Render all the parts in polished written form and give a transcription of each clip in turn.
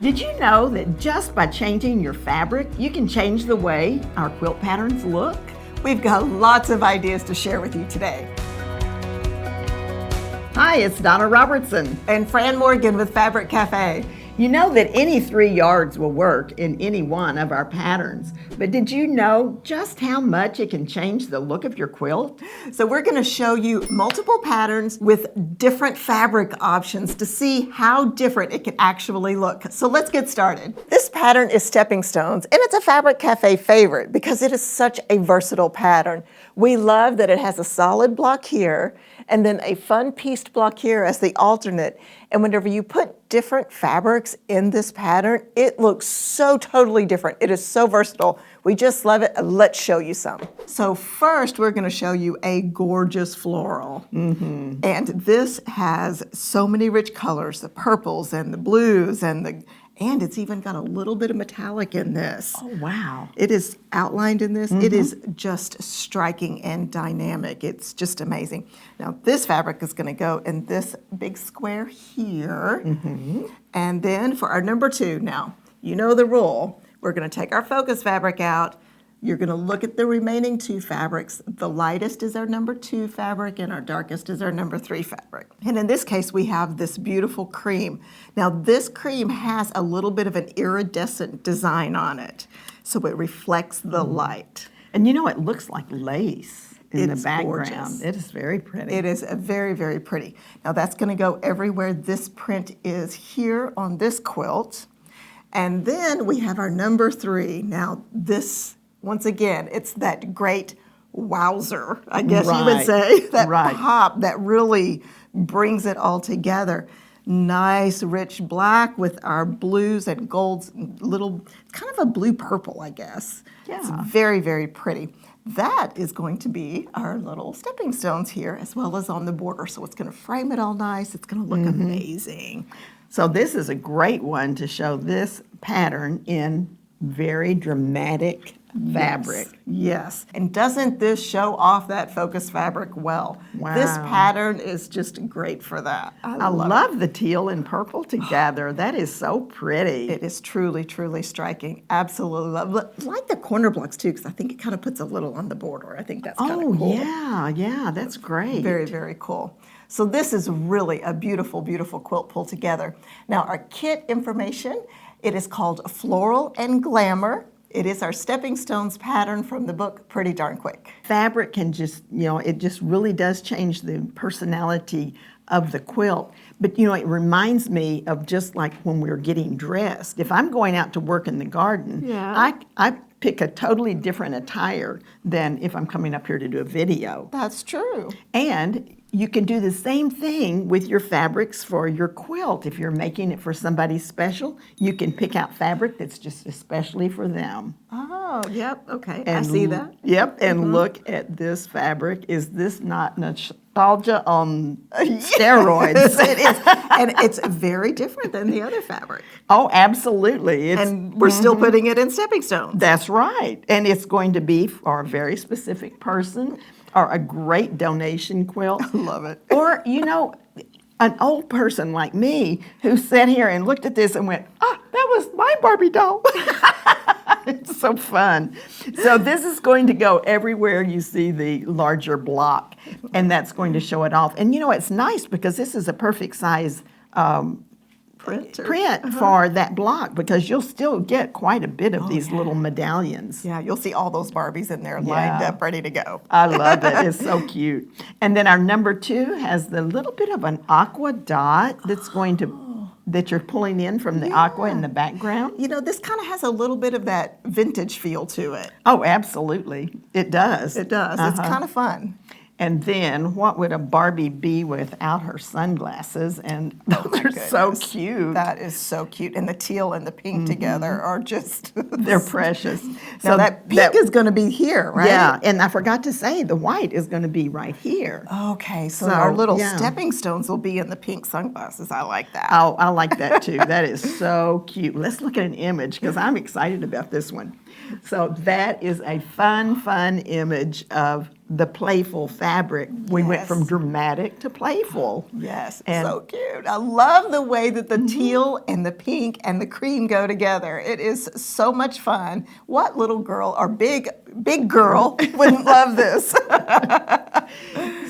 Did you know that just by changing your fabric, you can change the way our quilt patterns look? We've got lots of ideas to share with you today. Hi, it's Donna Robertson. And Fran Morgan with Fabric Cafe. You know that any 3 yards will work in any one of our patterns, but did you know just how much it can change the look of your quilt? So we're going to show you multiple patterns with different fabric options to see how different it can actually look. So let's get started. This pattern is Stepping Stones, and it's a Fabric Cafe favorite because it is such a versatile pattern. We love that it has a solid block here and then a fun pieced block here as the alternate. And whenever you put different fabrics in this pattern, it looks so totally different. It is so versatile. We just love it. Let's show you some. So first, we're going to show you a gorgeous floral. And this has so many rich colors, the purples and the blues and it's even got a little bit of metallic in this. Oh, wow. It is outlined in this. It is just striking and dynamic. It's just amazing. Now, this fabric is going to go in this big square here. And then for our number 2, now, you know the rule. We're going to take our focus fabric out. You're going to look at the remaining 2 fabrics. The lightest is our number 2 fabric and our darkest is our number 3 fabric. And in this case, we have this beautiful cream. Now this cream has a little bit of an iridescent design on it, so it reflects the light. And you know, it looks like lace in the It's background. gorgeous. It is very pretty. It is very, very pretty. Now that's going to go everywhere this print is here on this quilt. And then we have our number 3. Now this, once again, it's that great wowzer, I guess you would say, that pop that really brings it all together. Nice rich black with our blues and golds, kind of a blue purple, I guess. Yeah. It's very, very pretty. That is going to be our little stepping stones here as well as on the border. So it's going to frame it all nice. It's going to look amazing. So this is a great one to show this pattern in very dramatic fabric. Yes. And doesn't this show off that focus fabric well? Wow. This pattern is just great for that. I love the teal and purple together. That is so pretty. It is truly, truly striking. Absolutely love. I like the corner blocks too, because I think it kind of puts a little on the border. I think that's kind of cool. Yeah, that's great. Very, very cool. So this is really a beautiful, beautiful quilt pulled together. Now our kit information, it is called Floral and Glamour. It is our Stepping Stones pattern from the book Pretty Darn Quick. Fabric can just, it just really does change the personality of the quilt. But, it reminds me of just like when we're getting dressed. If I'm going out to work in the garden, I pick a totally different attire than if I'm coming up here to do a video. That's true. And you can do the same thing with your fabrics for your quilt. If you're making it for somebody special, you can pick out fabric that's just especially for them. Oh, yep, okay, I see that. Yep, and look at this fabric. Is this not nostalgia on steroids? It is, and it's very different than the other fabric. Oh, absolutely. And we're still putting it in stepping stones. That's right. And it's going to be for a very specific person or a great donation quilt. I love it. Or, an old person like me who sat here and looked at this and went, that was my Barbie doll. It's so fun. So this is going to go everywhere you see the larger block, and that's going to show it off. And it's nice because this is a perfect size print for that block, because you'll still get quite a bit of these little medallions. Yeah, you'll see all those Barbies in there lined up, ready to go. I love it. It's so cute. And then our number 2 has the little bit of an aqua dot that's going to, that you're pulling in from the aqua in the background. This kind of has a little bit of that vintage feel to it. Oh, absolutely. It does. It does. It's kind of fun. And then what would a Barbie be without her sunglasses? And those are so cute. That is so cute. And the teal and the pink together are just... They're precious. So that pink is going to be here, right? Yeah, and I forgot to say the white is going to be right here. Okay, so our little stepping stones will be in the pink sunglasses. I like that. Oh, I like that too. That is so cute. Let's look at an image because I'm excited about this one. So that is a fun image of the playful fabric. We went from Yes. dramatic to playful. Yes, And- so cute. I love the way that the teal and the pink and the cream go together. It is so much fun. What little girl or big girl wouldn't love this?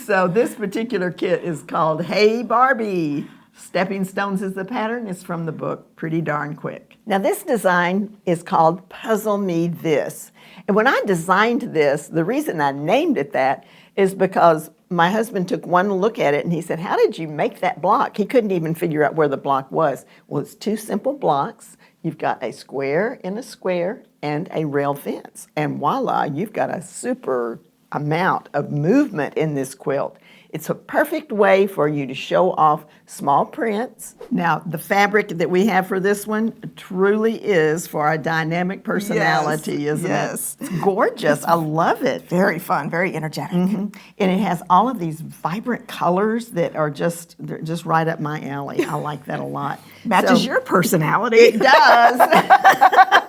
So this particular kit is called Hey Barbie. Stepping Stones is the pattern. It's from the book Pretty Darn Quick. Now this design is called Puzzle Me This. And when I designed this, the reason I named it that is because my husband took one look at it and he said, how did you make that block? He couldn't even figure out where the block was. Well, it's two simple blocks. You've got a square in a square and a rail fence. And voila, you've got a super amount of movement in this quilt. It's a perfect way for you to show off small prints. Now, the fabric that we have for this one truly is for a dynamic personality, isn't yes. it? It's gorgeous. I love it. Very fun, very energetic. And it has all of these vibrant colors that are they're just right up my alley. I like that a lot. Matches So- your personality. It does.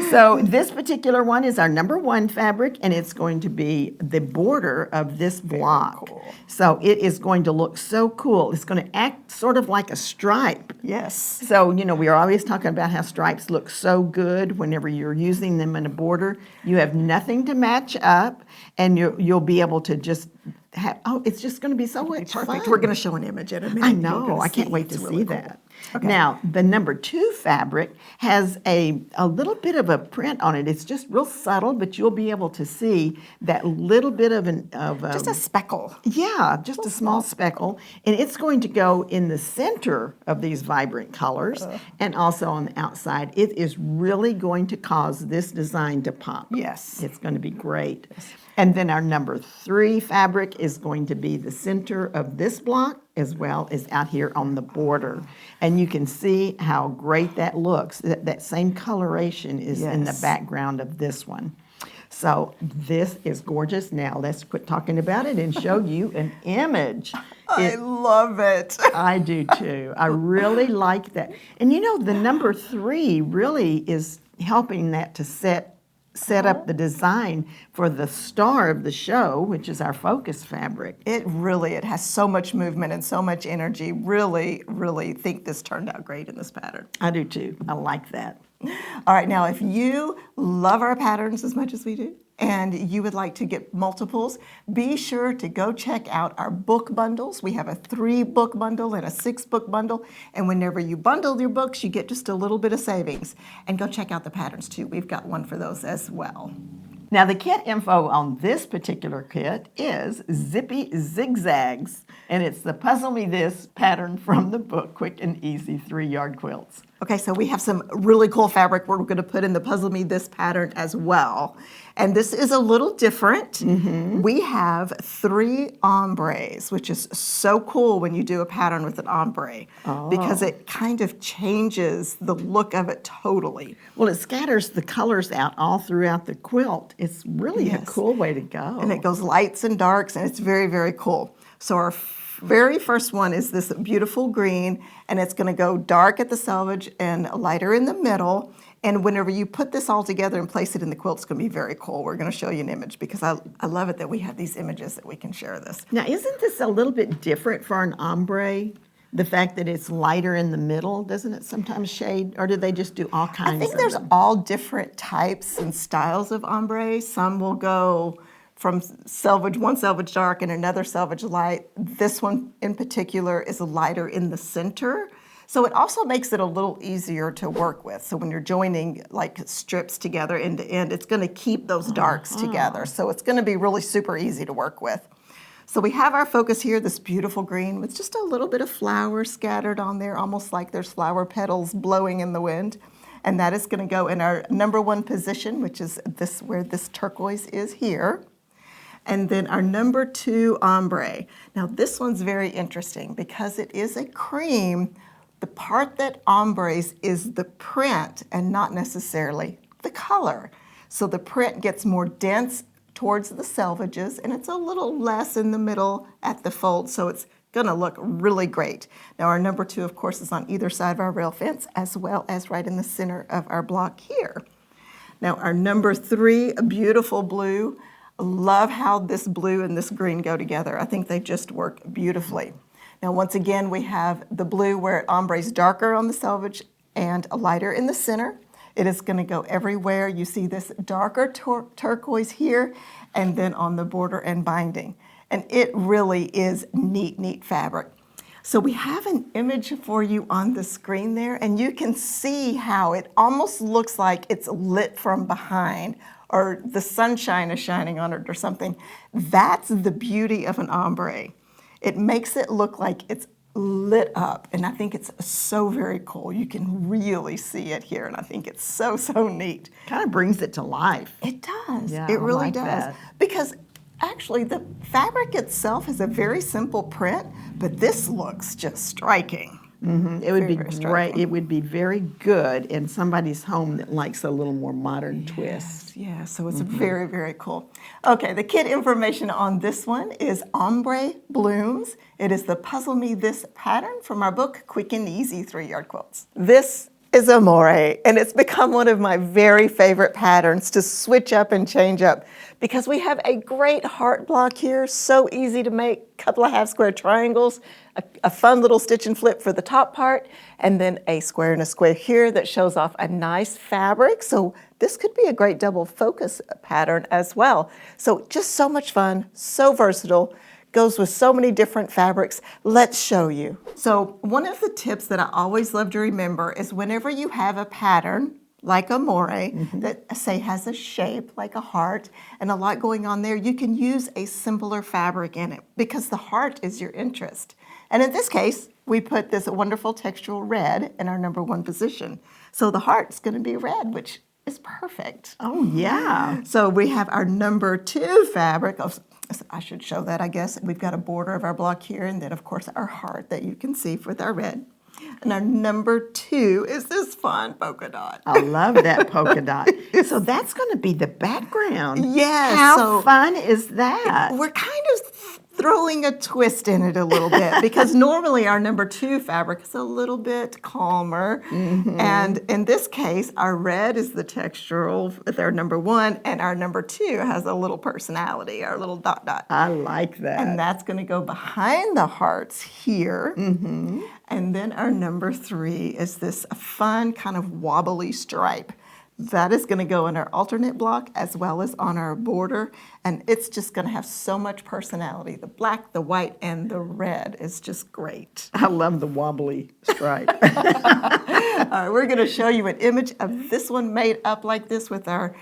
So this particular one is our #1 fabric, and it's going to be the border of this block. cool. So it is going to look so cool. It's going to act sort of like a stripe. Yes. So, we are always talking about how stripes look so good whenever you're using them in a border. You have nothing to match up, and you'll be able to just have, it's just going to be so much Perfect. fun. We're going to show an image in a minute. I You're know. gonna I can't see. wait to It's see really cool. that. Okay. Now, the #2 fabric has a little bit of a print on it. It's just real subtle, but you'll be able to see that little bit of Just a speckle. yeah, just a small speckle. And it's going to go in the center of these vibrant colors and also on the outside. It is really going to cause this design to pop. Yes. It's going to be great. And then our #3 fabric is going to be the center of this block as well as out here on the border. And you can see how great that looks. That same coloration is in the Yes. background of this one. So this is gorgeous. Now let's quit talking about it and show you an image. I love it. I do too. I really like that. And the #3 really is helping that to set up the design for the star of the show, which is our focus fabric. It has so much movement and so much energy. Really, really think this turned out great in this pattern. I do too. I like that. All right, now if you love our patterns as much as we do, and you would like to get multiples, be sure to go check out our book bundles. We have a 3-book bundle and a 6-book bundle, and whenever you bundle your books, you get just a little bit of savings. And go check out the patterns too. We've got one for those as well. Now the kit info on this particular kit is Zippy Zigzags, and it's the Puzzle Me This pattern from the book Quick and Easy 3-Yard Quilts. Okay, so we have some really cool fabric we're going to put in the Puzzle Me This pattern as well. And this is a little different. We have 3 ombres, which is so cool when you do a pattern with an ombre because it kind of changes the look of it totally. Well, it scatters the colors out all throughout the quilt. It's really a Yes. cool way to go. And it goes lights and darks, and it's very, very cool. So our very first one is this beautiful green, and it's going to go dark at the selvage and lighter in the middle. And whenever you put this all together and place it in the quilt, it's going to be very cool. We're going to show you an image because I love it that we have these images that we can share this. Now, isn't this a little bit different for an ombre? The fact that it's lighter in the middle, doesn't it sometimes shade, or do they just do all kinds I think of there's them? all different types and styles of ombre. Some will go from one selvage dark and another selvage light. This one in particular is lighter in the center. So it also makes it a little easier to work with. So when you're joining like strips together end to end, it's going to keep those darks together. So it's going to be really super easy to work with. So we have our focus here, this beautiful green with just a little bit of flowers scattered on there, almost like there's flower petals blowing in the wind. And that is going to go in our #1 position, which is this where this turquoise is here. And then our #2 ombre. Now this one's very interesting because it is a cream. The part that ombres is the print and not necessarily the color. So the print gets more dense towards the selvages and it's a little less in the middle at the fold, so it's gonna look really great. Now our #2, of course, is on either side of our rail fence as well as right in the center of our block here. Now our #3, a beautiful blue. Love how this blue and this green go together. I think they just work beautifully. Now, once again, we have the blue where ombre is darker on the selvage and lighter in the center. It is going to go everywhere. You see this darker turquoise here, and then on the border and binding. And it really is neat, neat fabric. So we have an image for you on the screen there, and you can see how it almost looks like it's lit from behind, or the sunshine is shining on it or something. That's the beauty of an ombre. It makes it look like it's lit up, and I think it's so very cool. You can really see it here, and I think it's so, so neat. Kind of brings it to life. It does. Yeah, it really I like does. that. Because actually the fabric itself has a very simple print, but this looks just striking. It would be very great. striking. It would be very good in somebody's home that likes a little more modern twist. Yeah, so it's very, very cool. Okay, the kit information on this one is Ombre Blooms. It is the Puzzle Me This pattern from our book, Quick and Easy 3-Yard Quilts. This is Amore, and it's become one of my very favorite patterns to switch up and change up because we have a great heart block here, so easy to make, a couple of half square triangles, a fun little stitch and flip for the top part, and then a square and a square here that shows off a nice fabric. So this could be a great double focus pattern as well. So just so much fun, so versatile, goes with so many different fabrics. Let's show you. So one of the tips that I always love to remember is whenever you have a pattern like Amore that say has a shape like a heart and a lot going on there, you can use a simpler fabric in it because the heart is your interest. And in this case, we put this wonderful textural red in our number 1 position. So the heart's going to be red, which is perfect. Oh, yeah. So we have our number 2 fabric. I should show that, I guess. We've got a border of our block here, and then, of course, our heart that you can see with our red. And our number 2 is this fun polka dot. I love that polka dot. So that's going to be the background. Yes. How fun is that? We're kind of throwing a twist in it a little bit because normally our number 2 fabric is a little bit calmer. And in this case, our red is the textural with our number 1, and our number 2 has a little personality, our little dot dot. I like that. And that's going to go behind the hearts here. And then our number 3 is this fun kind of wobbly stripe. That is going to go in our alternate block as well as on our border, and it's just going to have so much personality. The black, the white, and the red is just great. I love the wobbly stripe. All right, we're going to show you an image of this one made up like this with our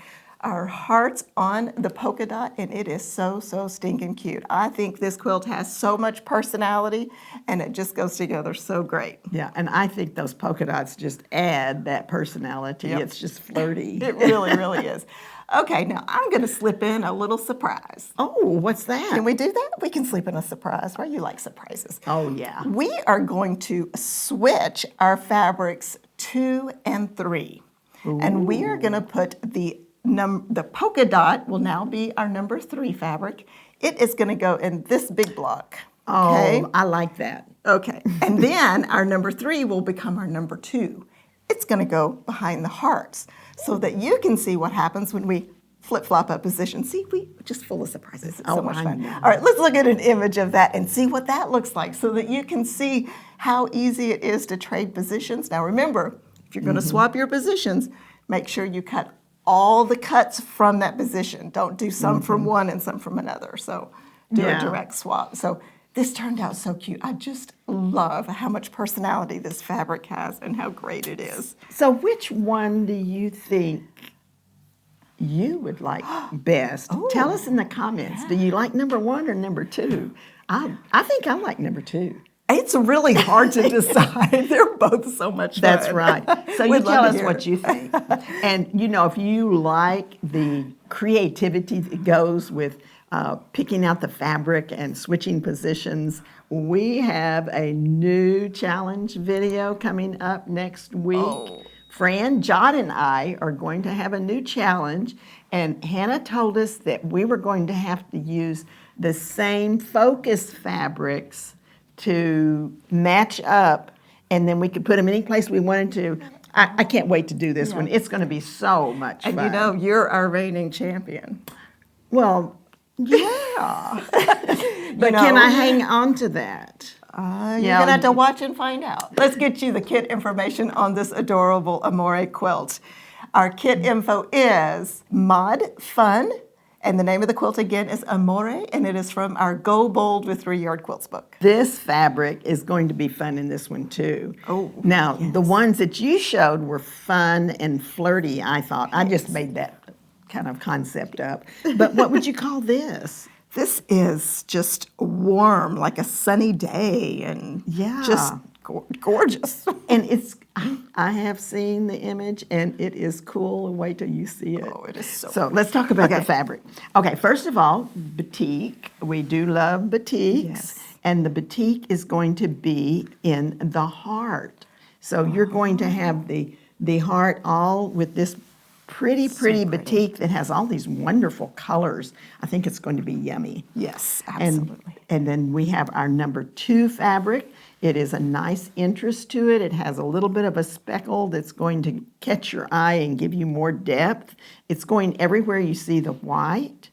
hearts on the polka dot, and it is so, so stinking cute. I think this quilt has so much personality, and it just goes together so great. Yeah, and I think those polka dots just add that personality. Yep. It's just flirty. It really, really is. Okay, now I'm going to slip in a little surprise. Oh, what's that? Can we do that? We can slip in a surprise, right? You like surprises. Oh, yeah. We are going to switch our fabrics 2 and 3. And we are going to put the polka dot will now be our number 3 fabric. It is going to go in this big block. Okay? Oh, I like that. Okay. And then our number 3 will become our number 2. It's going to go behind the hearts so that you can see what happens when we flip-flop up position. See, we just full of surprises. It's so much fun. know. All right, let's look at an image of that and see what that looks like so that you can see how easy it is to trade positions. Now remember, if you're going to swap your positions, make sure you cut all the cuts from that position. Don't do some from one and some from another. So do a direct swap. So this turned out so cute. I just love how much personality this fabric has and how great it is. So which one do you think you would like best? Tell us in the comments. Do you like number 1 or number 2? I think I like number 2. It's really hard to decide. They're both so much fun. That's right. So you We'd tell love us to hear what it. you think. And if you like the creativity that goes with picking out the fabric and switching positions, we have a new challenge video coming up next week. Fran, John, and I are going to have a new challenge, and Hannah told us that we were going to have to use the same focus fabrics to match up, and then we could put them any place we wanted to. I can't wait to do this one. It's going to be so much fun. And you're our reigning champion. Well, Yeah. But can I hang on to that? You're going to have to watch and find out. Let's get you the kit information on this adorable Amore quilt. Our kit info is Mod Fun, and the name of the quilt again is Amore, and it is from our Go Bold with 3-Yard Quilts book. This fabric is going to be fun in this one too. Oh, now yes. the ones that you showed were fun and flirty, I thought. I just made that kind of concept up. But what would you call this? This is just warm, like a sunny day, and just gorgeous. And I have seen the image, and it is cool. Wait till you see it. Oh, it is so So let's talk about the fabric. Okay, first of all, batik. We do love batiks. Yes. And the batik is going to be in the heart. So you're going to have the heart all with this pretty batik that has all these wonderful colors. I think it's going to be yummy. Yes, absolutely. And then we have our number 2 fabric. It is a nice interest to it. It has a little bit of a speckle that's going to catch your eye and give you more depth. It's going everywhere you see the white.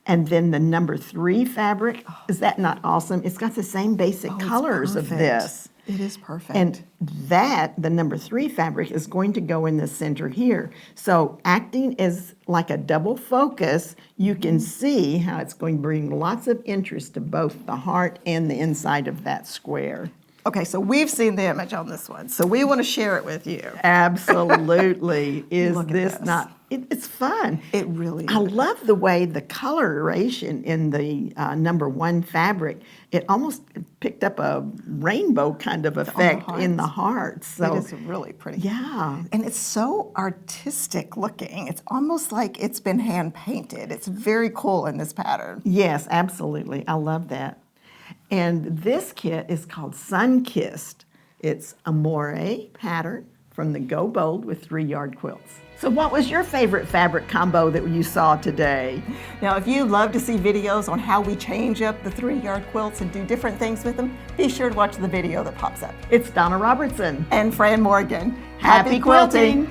And then the number 3 fabric, is that not awesome? It's got the same basic colors of this. It is perfect. And the number 3 fabric, is going to go in the center here. So acting as like a double focus, you can see how it's going to bring lots of interest to both the heart and the inside of that square. Okay, so we've seen the image on this one, so we want to share it with you. Absolutely. Is Look at this this. not? It's fun. It really I is. love the way the coloration in the number 1 fabric, it almost picked up a rainbow kind of effect in the heart. So it is really pretty. yeah. And it's so artistic looking. It's almost like it's been hand painted. It's very cool in this pattern. Yes, absolutely. I love that. And this kit is called Sunkissed. It's Amore pattern from the Go Bold with 3-Yard Quilts. So what was your favorite fabric combo that you saw today? Now, if you love to see videos on how we change up the 3-Yard quilts and do different things with them, be sure to watch the video that pops up. It's Donna Robertson. And Fran Morgan. Happy quilting!